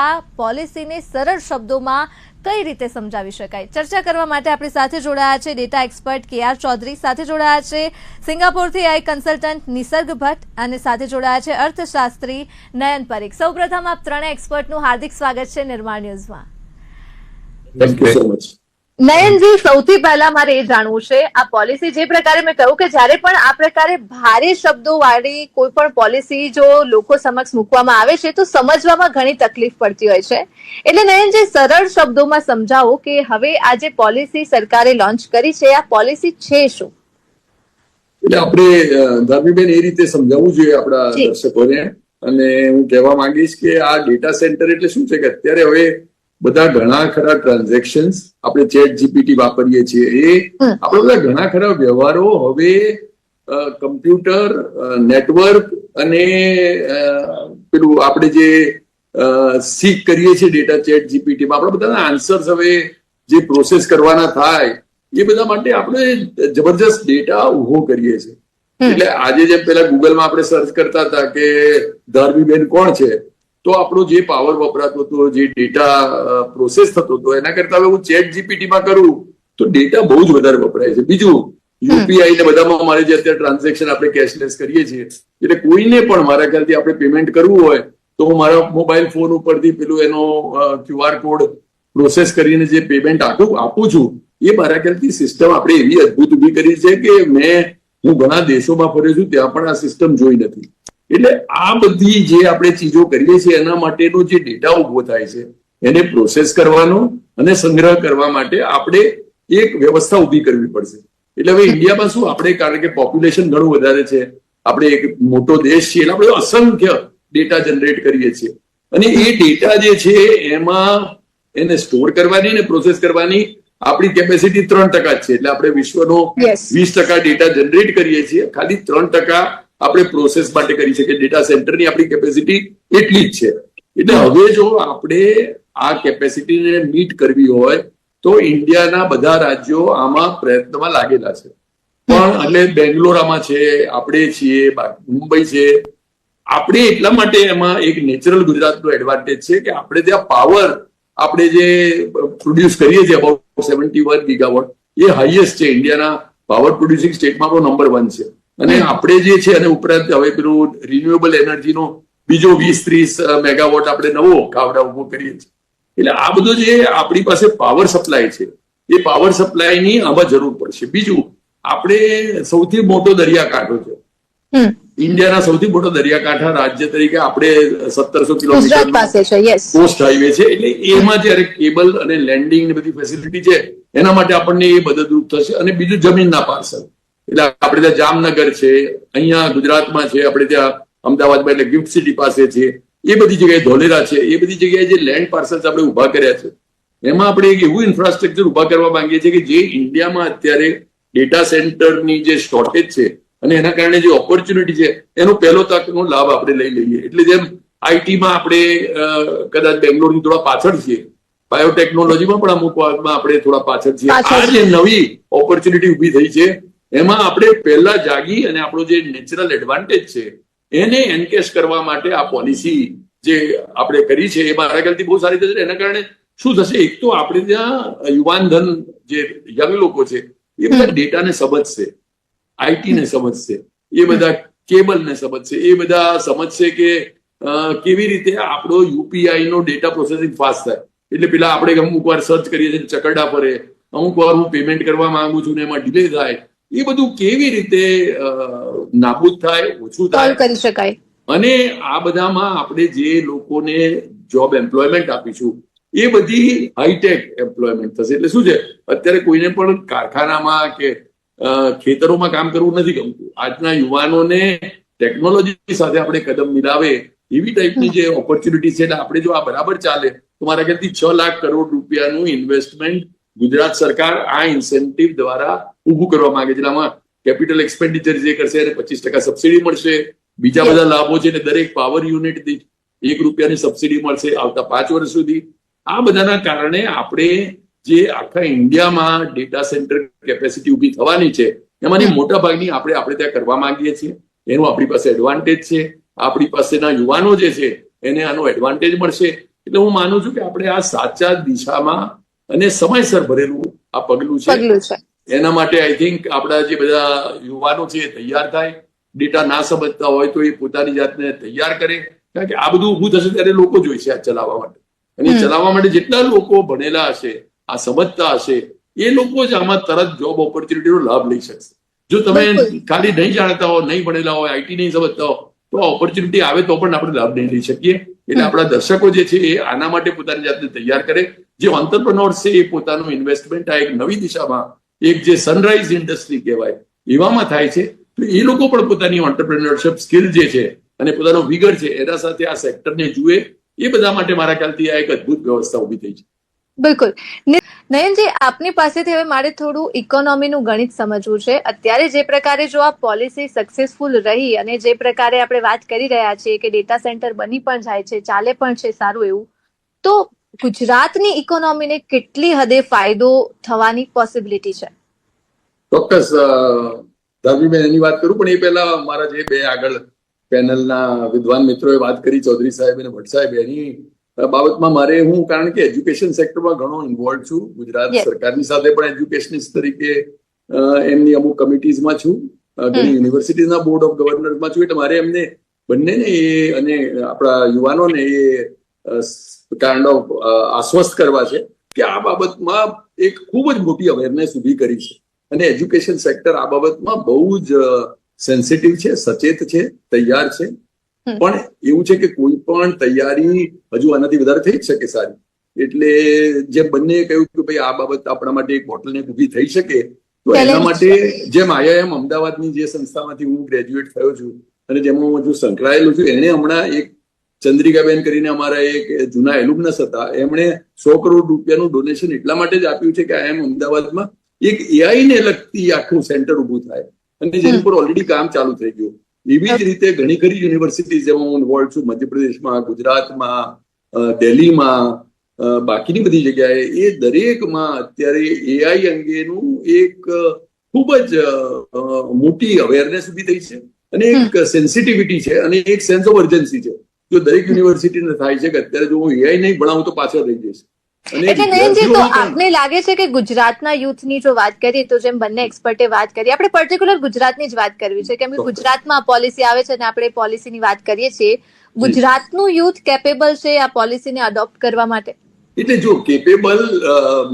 આ પોલિસીને સરળ શબ્દોમાં કઈ રીતે સમજાવી શકાય? ચર્ચા કરવા માટે આપણી સાથે જોડાયા છે ડેટા એક્સપર્ટ KR ચૌધરી, સાથે જોડાયા છે સિંગાપોરથી AI કન્સલ્ટન્ટ નિસર્ગ ભટ્ટ અને સાથે જોડાયા છે અર્થશાસ્ત્રી નયન પરીખ. સૌપ્રથમ આપ ત્રણેય એક્સપર્ટનું હાર્દિક સ્વાગત છે નિર્માણ ન્યૂઝમાં. Thank you so much. નયનજી, સૌથી પહેલા મારે એ જાણવું છે, આ પોલિસી જે પ્રકારે મેં કહ્યું કે જ્યારે પણ આ પ્રકારે ભારે શબ્દો વાળી કોઈ પણ પોલિસી જો લોકો સમક્ષ મૂકવામાં આવે છે તો સમજવામાં ઘણી તકલીફ પડતી હોય છે. એટલે નયનજી, સરળ શબ્દોમાં સમજાવો કે હવે આ જે પોલિસી સરકારે લોન્ચ કરી છે આ પોલિસી છે શું? એટલે આપણે ધાર્મીબેન એ રીતે સમજાવવું જોઈએ આપણા દર્શકોને, અને હું કહેવા માંગીશ કે આ ડેટા સેન્ટર એટલે શું છે કે અત્યારે હવે બધા ઘણા ખરા ટ્રાન્ઝેક્શન્સ આપણે ચેટ જીપીટી વાપરીએ છીએ, એ આપણે બધા ઘણા ખરા વ્યવહારો હવે કમ્પ્યુટર નેટવર્ક અને પેલું આપણે જે સીક કરીએ છીએ ડેટા ચેટ જીપીટીમાં, આપણા બધાના આન્સર્સ હવે જે પ્રોસેસ કરવાના થાય એ બધા માટે આપણે જબરજસ્ત ડેટા ઉભો કરીએ છીએ. એટલે આજે જેમ પેલા ગૂગલમાં આપણે સર્ચ કરતા હતા કે ધાર્મીબેન કોણ છે, તો આપણો જે પાવર વપરાતો હતો, જે ડેટા પ્રોસેસ થતો હતો, એના કરતા હવે હું ચેટ જીપીટીમાં કરું તો ડેટા બહુ જ વધારે વપરાય છે. બીજું યુપીઆઈ ને બધામાં મારે જે અત્યારે ટ્રાન્ઝેક્શન આપણે કેશલેસ કરીએ છીએ, એટલે કોઈને પણ મારા ખ્યાલથી આપણે પેમેન્ટ કરવું હોય તો હું મારા મોબાઈલ ફોન ઉપરથી પેલું એનો QR કોડ પ્રોસેસ કરીને જે પેમેન્ટ આપું છું, એ મારા ખ્યાલથી સિસ્ટમ આપણે એવી અદભુત ઉભી કરી છે કે હું ઘણા દેશોમાં ફર્યો છું, ત્યાં પણ આ સિસ્ટમ જોઈ નથી. એટલે આ બધી જે આપણે ચીજો કરીએ છીએ એના માટેનો જે ડેટા ઉભો થાય છે એને પ્રોસેસ કરવાનો અને સંગ્રહ કરવા માટે આપણે એક વ્યવસ્થા ઉભી કરવી પડશે. એટલે હવે ઇન્ડિયામાં શું, આપણે કારણ કે પોપ્યુલેશન ઘણું વધારે છે, આપણે એક મોટો દેશ છીએ, એટલે આપણે અસંખ્ય ડેટા જનરેટ કરીએ છીએ, અને એ ડેટા જે છે એમાં એને સ્ટોર કરવાની ને પ્રોસેસ કરવાની આપણી કેપેસિટી 3% જ છે. એટલે આપણે વિશ્વનો 20% ડેટા જનરેટ કરીએ છીએ, ખાલી 3% આપણે પ્રોસેસ માટે કરી શકીએ. ડેટા સેન્ટરની આપણી કેપેસિટી એટલી જ છે. એટલે હવે જો આપણે આ કેપેસિટીને મીટ કરવી હોય તો ઇન્ડિયાના બધા રાજ્યો આમાં પ્રયત્નમાં લાગેલા છે. પણ એટલે બેંગ્લોર આમાં છે, આપણે છીએ, મુંબઈ છે. આપણે એટલા માટે એમાં એક નેચરલ ગુજરાતનો એડવાન્ટેજ છે કે આપણે ત્યાં પાવર આપણે જે પ્રોડ્યુસ કરીએ છીએ અબાઉટ 71 ગીગાવોટ, એ હાઈએસ્ટ છે ઇન્ડિયાના પાવર પ્રોડ્યુસિંગ સ્ટેટમાં આપણો નંબર 1 છે. અને આપણે જે છે અને ઉપરાંત હવે પેલું રિન્યુએબલ એનર્જીનો બીજો 20-30 મેગાવોટ આપણે નવો કાવડા ઉભો કરીએ છીએ. એટલે આ બધું જે આપણી પાસે પાવર સપ્લાય છે, એ પાવર સપ્લાયની આમાં જરૂર પડશે. બીજું, આપણે સૌથી મોટો દરિયાકાંઠો છે, ઇન્ડિયાના સૌથી મોટો દરિયાકાંઠા રાજ્ય તરીકે આપણે 1700 કિલોમીટર કોસ્ટ હાઈવે છે. એટલે એમાં જયારે કેબલ અને લેન્ડિંગ ને બધી ફેસિલિટી છે એના માટે આપણને એ મદદરૂપ થશે. અને બીજું જમીનના પાર્સલ, એટલે આપણે ત્યાં જામનગર છે, અહીંયા ગુજરાતમાં છે, આપણે ત્યાં અમદાવાદમાં એટલે ગિફ્ટ સિટી પાસે છે, એ બધી જગ્યાએ ધોલેરા છે, એ બધી જગ્યાએ જે લેન્ડ પાર્સલ્સ આપણે ઉભા કર્યા છે એમાં આપણે એક એવું ઇન્ફ્રાસ્ટ્રક્ચર ઉભા કરવા માંગીએ છીએ કે જે ઇન્ડિયામાં અત્યારે ડેટા સેન્ટરની જે શોર્ટેજ છે અને એના કારણે જે ઓપોર્ચ્યુનિટી છે એનો પહેલો તકનો લાભ આપણે લઈ લઈએ. એટલે જેમ આઈટીમાં આપણે કદાચ બેંગ્લોરથી થોડા પાછળ છીએ, બાયોટેકનોલોજીમાં પણ અમુક વાતમાં આપણે થોડા પાછળ છીએ. આ જે નવી ઓપોર્ચ્યુનિટી ઉભી થઈ છે એમાં આપણે પહેલા જાગી અને આપણો જે નેચરલ એડવાન્ટેજ છે એને એન્કેશ કરવા માટે આ પોલિસી જે આપણે કરી છે એ મારા ખ્યાલથી બહુ સારી થશે. એના કારણે શું થશે, એક તો આપણે ત્યાં યુવાન ધન જે યંગ લોકો છે એ બધા ડેટાને સમજશે, આઈટીને સમજશે, એ બધા કેબલને સમજશે, એ બધા સમજશે કે કેવી રીતે આપણો યુપીઆઈ નો ડેટા પ્રોસેસિંગ ફાસ્ટ થાય. એટલે પેલા આપણે અમુક વાર સર્ચ કરીએ છીએ ચકરડા ફરે, અમુક વાર હું પેમેન્ટ કરવા માંગુ છું ને એમાં ડિલે થાય, એ બધું કેવી રીતે નાબૂદ થાય, ઓછું થાય કરી શકાય. અને આ બધામાં આપણે જે લોકોને જોબ એમ્પ્લોયમેન્ટ આપીશું એ બધી હાઈટેક એમ્પ્લોયમેન્ટ થશે. એટલે શું છે, અત્યારે કોઈને પણ કારખાનામાં કે ખેતરોમાં કામ કરવું નથી ગમતું. આજના યુવાનોને ટેકનોલોજી સાથે આપણે કદમ મિલાવે એવી ટાઈપની જે ઓપોર્ચ્યુનિટી છે, એટલે આપણે જો આ બરાબર ચાલે તો મારા ખ્યાલથી 6 લાખ કરોડ રૂપિયાનું ઇન્વેસ્ટમેન્ટ ગુજરાત સરકાર આ ઇન્સેન્ટિવ દ્વારા ઉભું કરવા માંગે છે. આમાં કેપિટલ એક્સપેન્ડિચર જે કરશે એને 25% સબસિડી મળશે. બીજા બધા લાભો છે ને દરેક પાવર યુનિટ દીઠ ₹1 સબસિડી મળશે આવતા 5 વર્ષ સુધી. આ બધાના કારણે આપણે જે આખા ઇન્ડિયામાં ડેટા સેન્ટર કેપેસિટી ઉભી થવાની છે એમાંની મોટા ભાગની આપણે ત્યાં કરવા માંગીએ છીએ. એનું આપણી પાસે એડવાન્ટેજ છે. આપણી પાસેના યુવાનો જે છે એને આનો એડવાન્ટેજ મળશે. એટલે હું માનું છું કે આપણે આ સાચા દિશામાં અને સમયસર ભરેલું આ પગલું છે. એના માટે આઈ થિંક આપણા જે બધા યુવાનો છે તૈયાર થાય, ડેટા ના સમજતા હોય તો એ પોતાની જાતને તૈયાર કરે, કારણ કે આ બધું ઊભું થશે ત્યારે લોકો જોઈશે આ ચલાવવા માટે, અને ચલાવવા માટે જેટલા લોકો ભણેલા હશે, આ સમજતા હશે, એ લોકો જ આમાં તરત જોબ ઓપોર્ચ્યુનિટીનો લાભ લઈ શકશે. જો તમે ખાલી નહીં જાણતા હો, નહીં ભણેલા હોય, આઈટી નહીં સમજતા હો, તો ઓપોર્ચ્યુનિટી આવે તો પણ આપણે લાભ નહીં લઈ શકીએ. એટલે આપણા દર્શકો જે છે એ આના માટે પોતાની જાતને તૈયાર કરે. જે ઓન્ટરપ્રનોર્સ છે એ પોતાનું ઇન્વેસ્ટમેન્ટ આ એક નવી દિશામાં, એક જે સનરાઈઝ ઇન્ડસ્ટ્રી કહેવાય એવામાં થાય છે, તો એ લોકો પણ પોતાની ઓન્ટરપ્રિન્યોરશિપ સ્કિલ જે છે અને પોતાનો વિગર છે એના સાથે આ સેક્ટરને જુએ. એ બધા માટે મારા ખ્યાલથી આ એક અદભુત વ્યવસ્થા ઉભી થઈ છે. બિલકુલ. નયનજી, આપની પાસેથી હવે મારે થોડું ઇકોનોમીનું ગણિત સમજવું છે. અત્યારે જે પ્રકારે જો આ પોલિસી સક્સેસફુલ રહી અને જે પ્રકારે આપણે વાત કરી રહ્યા છીએ કે ડેટા સેન્ટર બની પણ જાય છે, ચાલે પણ છે સારું એવું, તો ગુજરાતની ઇકોનોમીને કેટલી હદે ફાયદો થવાની પોસિબિલિટી છે? ચોક્કસ ધાર્મીબેન, એની વાત કરું, પણ એ પહેલા મારા જે બે આગળ પેનલના વિદ્વાન મિત્રોએ વાત કરી, ચૌધરી સાહેબ અને ભટ્ટ સાહેબ, એની બાબતમાં મારે, હું કારણ કે એજ્યુકેશન સેક્ટરમાં ઘણો ઇન્વોલ્વ છું, ગુજરાત સરકારની સાથે પણ એજ્યુકેશનિસ્ટ તરીકે એમની અમુક કમિટીઝમાં છું, ઘણી યુનિવર્સિટીઝના બોર્ડ ઓફ ગવર્નર્સમાં છું, એટલે મારે એમને બંનેને એ અને આપણા યુવાનોને એ કાઇન્ડ ઓફ આશ્વસ્ત કરવા છે કે આ બાબતમાં એક ખૂબ જ મોટી અવેરનેસ ઉભી કરી છે, અને એજ્યુકેશન સેક્ટર આ બાબતમાં બહુ જ સેન્સિટિવ છે, સચેત છે, તૈયાર છે. પણ એવું છે કે કોઈ પણ તૈયારી હજુ આનાથી વધારે થઈ જ શકે સારી. એટલે જે બંને કહ્યું કે ભાઈ આ બાબત આપણા માટે એક બોટલનેક ઉભી થઈ શકે, તો એના માટે જેમ IIM અમદાવાદની જે સંસ્થામાંથી હું ગ્રેજ્યુએટ થયો છું અને જેમાં હું હજુ સંકળાયેલું છું, એને હમણાં એક ચંદ્રિકાબેન કરીને અમારા એક જૂના એલ્યુમનસ હતા, એમણે 100 કરોડ રૂપિયાનું ડોનેશન એટલા માટે જ આપ્યું છે કે IIM અમદાવાદમાં એક AI ને લગતી આખું સેન્ટર ઉભું થાય, અને જેની પર ઓલરેડી કામ ચાલુ થઈ ગયું. એવી જ રીતે ઘણી ખરી યુનિવર્સિટીઝ જેમાં હું ઇન્વોલ્વ છું, મધ્યપ્રદેશમાં, ગુજરાતમાં, દિલ્હીમાં, બાકીની બધી જગ્યાએ, એ દરેકમાં અત્યારે AI અંગેનું એક ખૂબ જ મોટી અવેરનેસ ઉભી થઈ છે, અને એક સેન્સિટિવિટી છે, અને એક સેન્સ ઓફ અર્જન્સી છે. જો દરેક યુનિવર્સિટીને થાય છે કે અત્યારે જો હું AI નહીં ભણાવું તો પાછળ રહી જઈશ. એટલે નયનજી, તો આપને લાગે છે કે ગુજરાતના યુથની જો વાત કરીએ તો જેમ બંને એક્સપર્ટે વાત કરી, આપણે પર્ટિક્યુલર ગુજરાતની જ વાત કરવી છે, કેમ કે ગુજરાતમાં પોલિસી આવે છે અને આપણે પોલિસીની વાત કરીએ છીએ. ગુજરાતનું યુથ કેપેબલ છે આ પોલિસીને અડોપ્ટ કરવા માટે? એટલે જો કેપેબલ,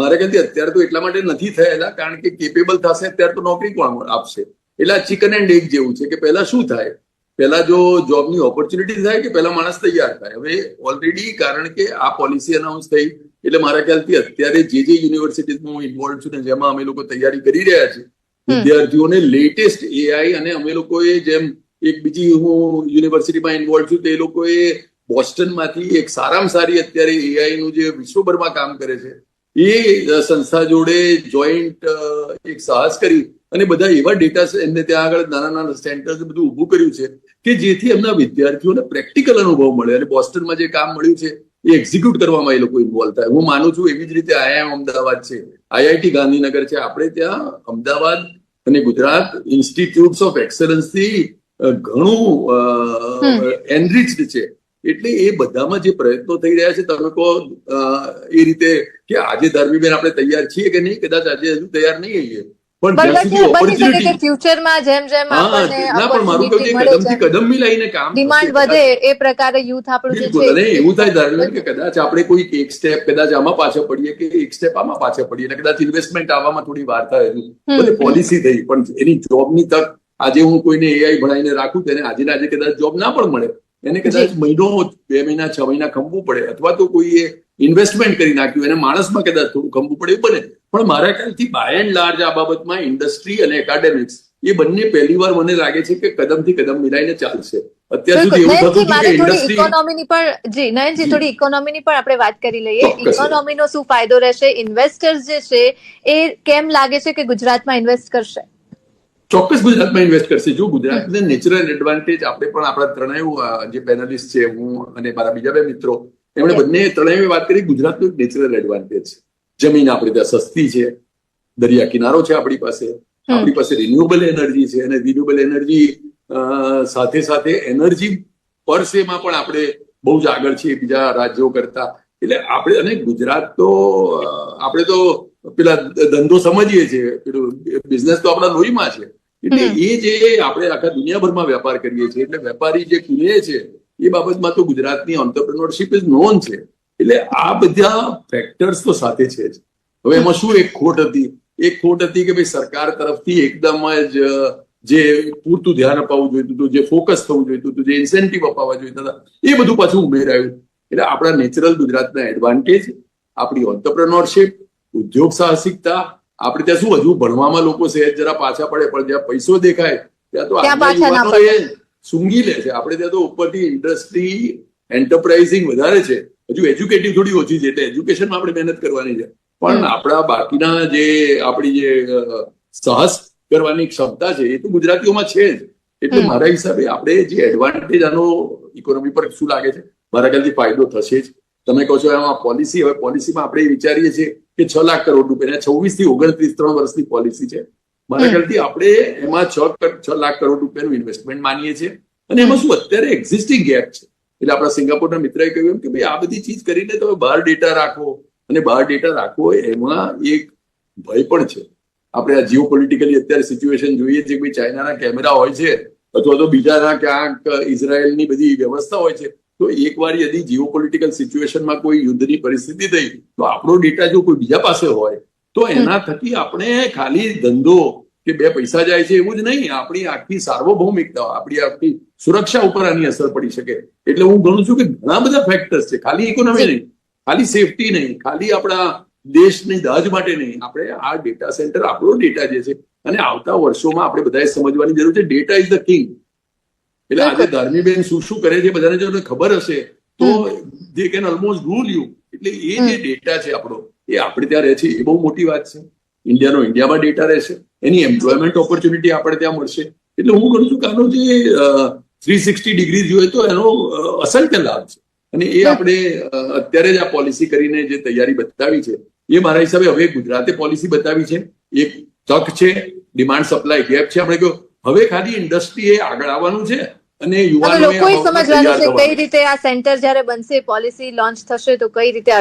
મારા ખ્યાલથી અત્યારે તો એટલા માટે નથી થયેલા, કારણ કે કેપેબલ થશે અત્યારે તો નોકરી કોણ આપશે? એટલે આ ચિકન એન્ડ એગ જેવું છે કે પહેલા શું થાય, પહેલા જો જોબની ઓપોર્ચ્યુનિટી થાય કે પહેલા માણસ તૈયાર થાય? હવે ઓલરેડી કારણ કે આ પોલિસી અનાઉન્સ થઈ, એટલે મારા ખ્યાલથી અત્યારે જે યુનિવર્સિટીઝમાં હું ઇન્વોલ્વ છું ને જેમાં અમે લોકો તૈયારી કરી રહ્યા છીએ, વિદ્યાર્થીઓને લેટેસ્ટ AI, અને અમે લોકોએ જેમ એક બીજી હું યુનિવર્સિટીમાં ઇન્વોલ્વ છું, તો એ લોકોએ બોસ્ટનમાંથી એક સારામાં સારી અત્યારે AI નું જે વિશ્વભરમાં કામ કરે છે એ સંસ્થા જોડે જોઈન્ટ એક સાહસ કરી અને બધા એવા ડેટા એમને ત્યાં આગળ નાના નાના સેન્ટર્સ બધું ઊભું કર્યું છે કે જેથી એમના વિદ્યાર્થીઓને પ્રેક્ટિકલ અનુભવ મળે, અને બોસ્ટનમાં જે કામ મળ્યું છે એ એક્ઝિક્યુટ કરવામાં એ લોકો ઇન્વોલ્વ થાય. હું માનું છું એવી જ રીતે IIM અમદાવાદ છે, IIT ગાંધીનગર છે, આપણે ત્યાં અમદાવાદ અને ગુજરાત ઇન્સ્ટિટ્યૂટ્સ ઓફ એક્સલન્સથી ઘણું એનરિચ્ડ છે. એટલે એ બધામાં જે પ્રયત્નો થઈ રહ્યા છે, તમે કહો એ રીતે કે આજે ધાર્મીબેન આપણે તૈયાર છીએ કે નહીં, કદાચ આજે હજુ તૈયાર નહીં હોઈએ, પણ જ્યાં સુધી ઓપોર્ચ્યુનિટી ફ્યુચરમાં જેમ જેમ આપણને મારું કહું કદમથી કદમ મિલાઈને કામ ડિમાન્ડ વધે એ પ્રકારે યુથ આપણું જે છે, એવું થાય ધાર્મીબેન કે કદાચ આપણે કોઈ એક સ્ટેપ કદાચ આમાં પાછળ પડીએ કે એક સ્ટેપ આમાં પાછળ પડીએ, અને કદાચ ઇન્વેસ્ટમેન્ટ આવવામાં થોડી વાર થાય, બધી પોલિસી થઈ, પણ એની જોબની તક આજે હું કોઈને AI ભણાવીને રાખું તેને આજે ને આજે કદાચ જોબ ના પણ મળે, એને કદાચ મહિનો, 2 મહિના, 6 મહિના ખંભવું પડે, અથવા તો કોઈએ ઇન્વેસ્ટમેન્ટ કરી નાખ્યું એને માણસમાં કદાચ થોડું ખંભવું પડે, બને. પણ મારા ખ્યાલથી બાય એન્ડ લાર્જ આ બાબતમાં ઇન્ડસ્ટ્રી અને એકેડેમિક્સ એ બંને પહેલી વાર મને લાગે છે કે કદમથી કદમ મિલાઈને ચાલશે. અત્યાર સુધી એવું થતું હતું કે ઇન્ડસ્ટ્રી ઇકોનોમીની પણ, જી નયનજી, થોડી ઇકોનોમીની પણ આપણે વાત કરી લઈએ. ઇકોનોમીનો શું ફાયદો રહેશે? ઇન્વેસ્ટર્સ જે છે એ કેમ લાગે છે કે ગુજરાતમાં ઇન્વેસ્ટ કરશે? ચોક્કસ ગુજરાતમાં ઇન્વેસ્ટ કરશે. જો ગુજરાતને નેચરલ એડવાન્ટેજ, આપણે પણ આપણા ત્રણેય જે પેનલિસ્ટ છે, હું અને મારા બીજા 2 મિત્રો, એમણે બંને ત્રણેય વાત કરી, ગુજરાતનું એક નેચરલ એડવાન્ટેજ છે. જમીન આપણે ત્યાં સસ્તી છે, દરિયા કિનારો છે આપણી પાસે રિન્યુએબલ એનર્જી છે, અને રિન્યુએબલ એનર્જી સાથે સાથે એનર્જી પર સેમાં પણ આપણે બહુ જ આગળ છે બીજા રાજ્યો કરતા. એટલે આપણે અને ગુજરાત તો આપણે તો પેલા ધંધો સમજીએ છીએ, પેલું બિઝનેસ તો આપણા લોહીમાં છે. એટલે એ જે આપણે આખા દુનિયાભરમાં વેપાર કરીએ છીએ, એટલે વેપારી જે ખુલે છે એ બાબતમાં તો ગુજરાતની ઓન્ટરપ્રિન્યોરશિપ ઇઝ નોન છે. એટલે આ બધા ફેક્ટર્સ તો સાથે છે જ. હવે એમાં શું એક ખોટ હતી? એક ખોટ હતી કે ભાઈ સરકાર તરફથી એકદમ જ જે પૂરતું ધ્યાન અપાવવું જોઈતું હતું, જે ફોકસ થવું જોઈતું હતું, જે ઇન્સેન્ટિવ અપાવવા જોઈતા હતા, એ બધું પાછું ઉમેરાયું. એટલે આપણા નેચરલ ગુજરાતના એડવાન્ટેજ, આપણી ઓન્ટરપ્રિન્યોરશિપ, ઉદ્યોગ સાહસિકતા, આપણે ત્યાં શું હજુ ભણવામાં લોકો સહેજ જરા પાછા પડે, પણ જ્યાં પૈસો દેખાય ત્યાં તો આજના યુવાનો એ સૂંઘી લે છે. આપણે ત્યાં તો ઉપરથી ઇન્ડસ્ટ્રી, એન્ટરપ્રાઇઝિંગ વધારે છે, હજુ એજ્યુકેટિવ થોડી ઓછી છે. એટલે એજ્યુકેશનમાં આપણે મહેનત કરવાની છે, પણ આપણા બાકીના જે આપણી જે સાહસ કરવાની ક્ષમતા છે એ તો ગુજરાતીઓમાં છે જ. એટલે મારા હિસાબે આપણે જે એડવાન્ટેજ આનો ઇકોનોમી પર શું લાગે છે, મારા ખ્યાલથી ફાયદો થશે જ. તમે કહો છો એમાં પોલિસી, હવે પોલિસીમાં આપણે વિચારીએ છીએ કે 6 લાખ કરોડ રૂપિયા, 26 થી 29 3 વર્ષની પોલિસી છે. મારા ખ્યાલથી આપણે એમાં 6 લાખ કરોડ રૂપિયાનું ઇન્વેસ્ટમેન્ટ માનીએ છીએ. અને એમાં શું અત્યારે એક્ઝિસ્ટિંગ ગેપ છે. એટલે આપણા સિંગાપોરના મિત્રએ કહ્યું કે ભાઈ આ બધી ચીજ કરીને તમે બહાર ડેટા રાખો, અને બહાર ડેટા રાખવો એમાં એક ભય પણ છે. આપણે આ જીઓ પોલિટિકલી અત્યારે સિચ્યુએશન જોઈએ છે કે ભાઈ ચાઇનાના કેમેરા હોય છે, અથવા તો બીજાના ક્યાંક ઇઝરાયલની બધી વ્યવસ્થા હોય છે, તો એકવાર યદી જીઓ પોલિટિકલ સિચ્યુએશનમાં કોઈ યુદ્ધની પરિસ્થિતિ થઈ તો આપણો ડેટા જો કોઈ બીજા પાસે હોય તો એના થકી આપણે ખાલી ધંધો કે 2 પૈસા જાય છે એવું જ નહીં, આપણી આખી સાર્વભૌમિકતા, આપણી આખી સુરક્ષા ઉપર આની અસર પડી શકે. એટલે હું ગણું છું કે ઘણા બધા ફેક્ટર્સ છે, ખાલી ઇકોનોમી નહીં, ખાલી સેફટી નહીં, ખાલી આપણા દેશની દાજ માટે નહીં. આપણે આ ડેટા સેન્ટર, આપણો ડેટા જે છે, અને આવતા વર્ષોમાં આપણે બધાએ સમજવાની જરૂર છે, ડેટા ઇઝ ધ કિંગ. એટલે આજે ધાર્મીબેન શું કરે છે બધાને જો ખબર હશે તો they can almost rule you. એટલે એ જે ડેટા છે આપણો, એ આપણે ત્યાં રહે છે, એ બહુ મોટી વાત છે. ઇન્ડિયાનો ઇન્ડિયામાં ડેટા રહેશે, એની એમ્પ્લોયમેન્ટ ઓપોર્ચ્યુનિટી આપણે ત્યાં મળશે. એટલે હું ગણું છું કે આનો જે 360 ડિગ્રી જોઈએ તો એનો અસંખ્ય લાભ છે. અને એ આપણે અત્યારે જ આ પોલિસી કરીને જે તૈયારી બતાવી છે, એ મારા હિસાબે હવે ગુજરાતે પોલિસી બતાવી છે, એક તક છે, ડિમાન્ડ સપ્લાય ગેપ છે. આપણે કહ્યું હવે ખાલી ઇન્ડસ્ટ્રીએ આગળ આવવાનું છે અને યુવાનોએ લોકોએ સમજવાનું છે કઈ રીતે આ સેન્ટર જયારે બનશે, પોલિસી લોન્ચ થશે તો કઈ રીતે